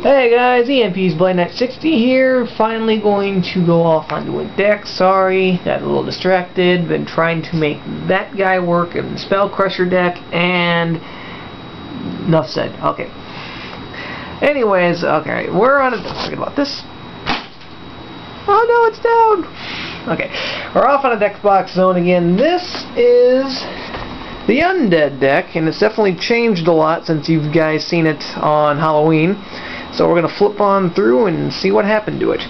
Hey guys, EMP's Blade Knight 60 here, finally going to go off onto a deck. Sorry, got a little distracted, been trying to make that guy work in the Spell Crusher deck, and enough said. Okay. Anyways, okay, we're on a... Forget about this. Oh no, it's down! Okay, we're off on a deck box zone again. This is the Undead deck, and it's definitely changed a lot since you guys seen it on Halloween. So we're going to flip on through and see what happened to it.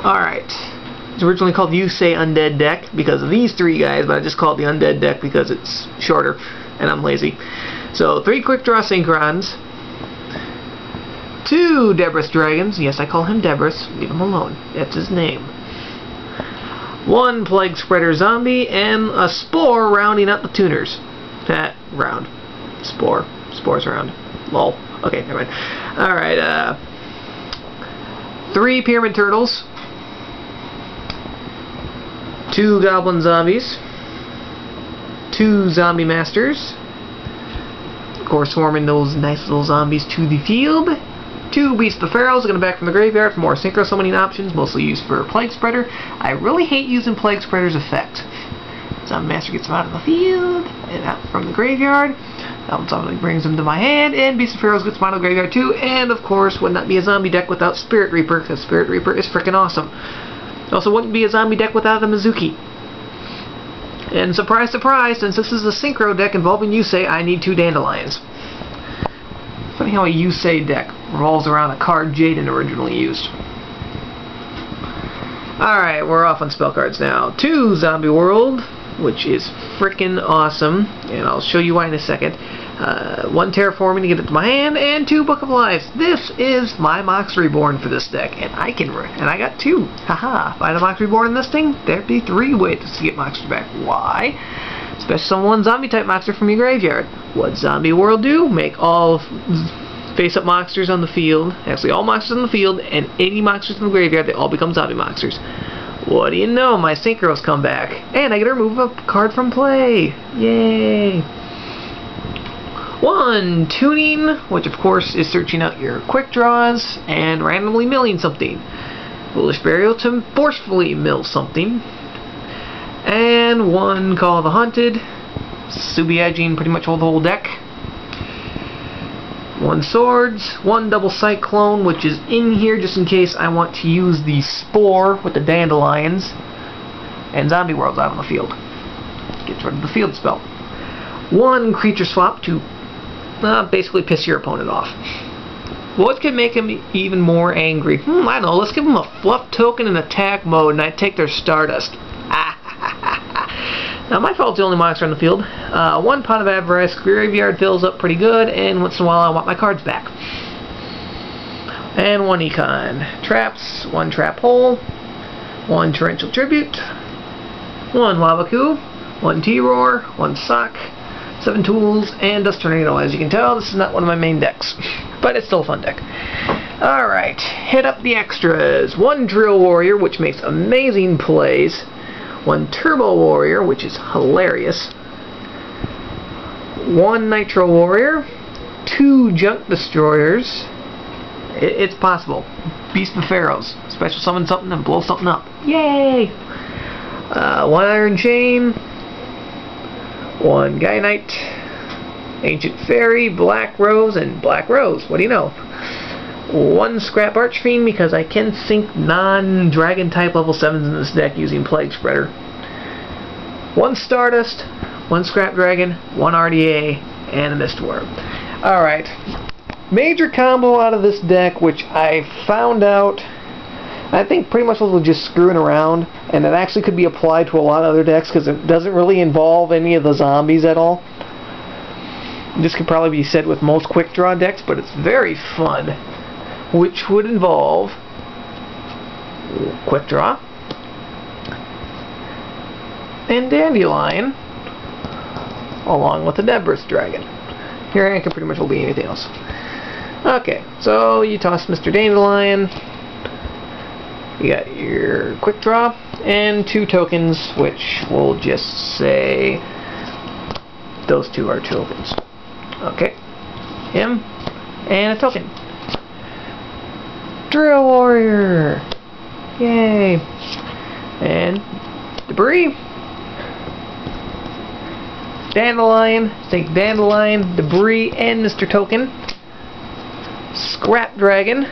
Alright. It's originally called the Undead deck because of these three guys, but I just call it the Undead deck because it's shorter and I'm lazy. So 3 quick draw synchrons, 2 Debris dragons. Yes, I call him Debris. Leave him alone. That's his name. 1 Plague Spreader zombie and a Spore rounding out the tuners. Round. Spore. Spore's round. Lol. Okay, never mind. Alright, 3 Pyramid Turtles, 2 Goblin Zombies, 2 Zombie Masters, of course swarming those nice little zombies to the field, 2 Beast of the Pharaohs, going back from the graveyard for more synchro summoning options, mostly used for Plague Spreader. I really hate using Plague Spreader's effect. Zombie Master gets them out of the field and out from the graveyard. That one suddenly brings them to my hand, and Beast of Pharaohs gets them out of the graveyard too, and of course would not be a zombie deck without Spirit Reaper, because Spirit Reaper is freaking awesome. It also wouldn't be a zombie deck without a Mizuki. And surprise, surprise, since this is a synchro deck involving Yusei, I need 2 Dandelions. Funny how a Yusei deck revolves around a card Jaden originally used. Alright, we're off on spell cards now. 2 Zombie World, which is frickin' awesome, and I'll show you why in a second. 1 Terraforming to get it to my hand, and 2 Book of Lives. This is my Mox Reborn for this deck, and I got 2. Haha! If I had a Mox Reborn in this thing, there'd be 3 ways to get Moxer back. Why? Especially some 1 zombie type Moxer from your graveyard. What Zombie World do? Make all face-up Moxers on the field, actually all Moxers on the field, and any Moxers in the graveyard, they all become Zombie Moxers. What do you know? My synchros come back. And I get to remove a card from play. Yay! 1 Tuning, which of course is searching out your quick draws and randomly milling something. Foolish Burial to forcefully mill something. And 1 Call of the Hunted. Subi-edging pretty much hold the whole deck. 1 Swords, 1 Double Cyclone, which is in here just in case I want to use the Spore with the Dandelions, and Zombie World's out on the field. Gets rid of the field spell. 1 Creature Swap to basically piss your opponent off. What could make him even more angry? I don't know, let's give him a fluff token in attack mode and I take their Stardust. Now, my fault's the only monster on the field. 1 Pot of Avarice, graveyard fills up pretty good, and once in a while I want my cards back. And 1 Econ. Traps, 1 Trap Hole, 1 Torrential Tribute, 1 Lava Coup, 1 T-Roar, 1 Sock, 7 Tools, and Dust Tornado. As you can tell, this is not one of my main decks, but it's still a fun deck. Alright, hit up the extras. 1 Drill Warrior, which makes amazing plays. 1 Turbo Warrior, which is hilarious. 1 Nitro Warrior. 2 Junk Destroyers. It's possible. Beast of the Pharaohs. Special summon something and blow something up. Yay! 1 Iron Chain. 1 Guy Knight. Ancient Fairy, Black Rose, and Black Rose. What do you know? 1 Scrap Archfiend, because I can sink non-dragon type level 7s in this deck using Plague Spreader. 1 Stardust, 1 Scrap Dragon, 1 RDA, and a Mistworm. Alright. Major combo out of this deck, which I found out, I think pretty much was just screwing around, and it actually could be applied to a lot of other decks because it doesn't really involve any of the zombies at all. This could probably be said with most quick draw decks, but it's very fun. Which would involve Quick Draw and Dandelion along with the Debris Dragon. Your hand can pretty much be anything else. Okay, so you toss Mr. Dandelion, you got your Quick Draw and 2 tokens, which we'll just say those 2 are tokens. Okay, him and a token. Drill Warrior! Yay! And debris. Dandelion, think Dandelion, Debris, and Mr. Token. Scrap Dragon,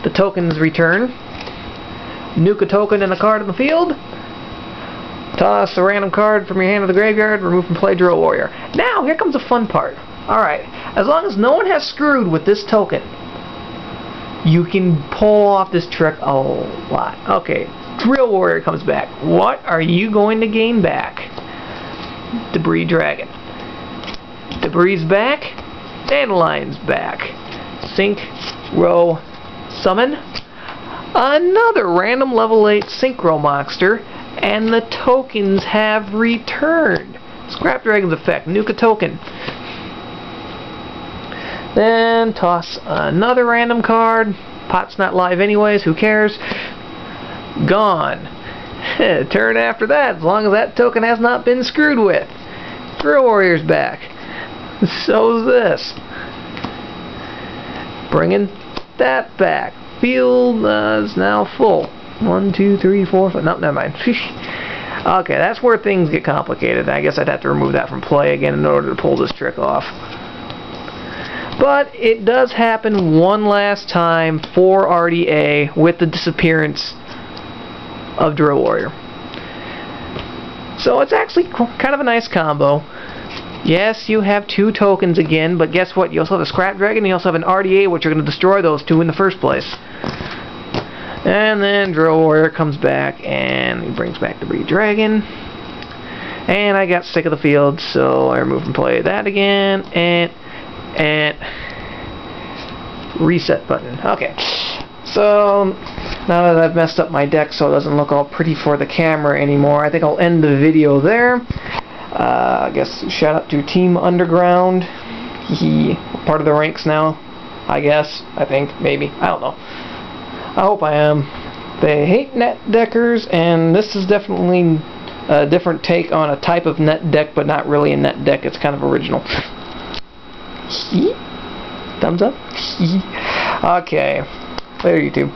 the tokens return. Nuke a token and a card on the field. Toss a random card from your hand to the graveyard, remove from play, Drill Warrior. Now, here comes the fun part. Alright, as long as no one has screwed with this token, you can pull off this trick a lot. Okay, Drill Warrior comes back. What are you going to gain back? Debris Dragon. Debris's back. Dandelion's back. Sync, row, summon. Another random level 8 Synchro Monster, and the tokens have returned. Scrap Dragon's effect. Nuke a token. Then toss another random card. Pot's not live anyways, who cares? Gone. Turn after that, as long as that token has not been screwed with. Drill Warrior's back. So's this. Bringing that back. Field is now full. 1, 2, 3, 4, 5. No, never mind. Okay, that's where things get complicated. I guess I'd have to remove that from play again in order to pull this trick off. But it does happen one last time for RDA with the disappearance of Drill Warrior. So it's actually kind of a nice combo. Yes, you have 2 tokens again, but guess what? You also have a Scrap Dragon, and you also have an RDA, which are going to destroy those 2 in the first place. And then Drill Warrior comes back, and he brings back the Debris Dragon. And I got sick of the field, so I removed and play that again, and reset button. Okay. So now that I've messed up my deck so it doesn't look all pretty for the camera anymore, I think I'll end the video there. I guess shout out to Team Underground. He part of the ranks now, I guess. I think, maybe. I don't know. I hope I am. They hate net deckers, and this is definitely a different take on a type of net deck, but not really a net deck. It's kind of original. Thumbs up. Okay. Later, YouTube.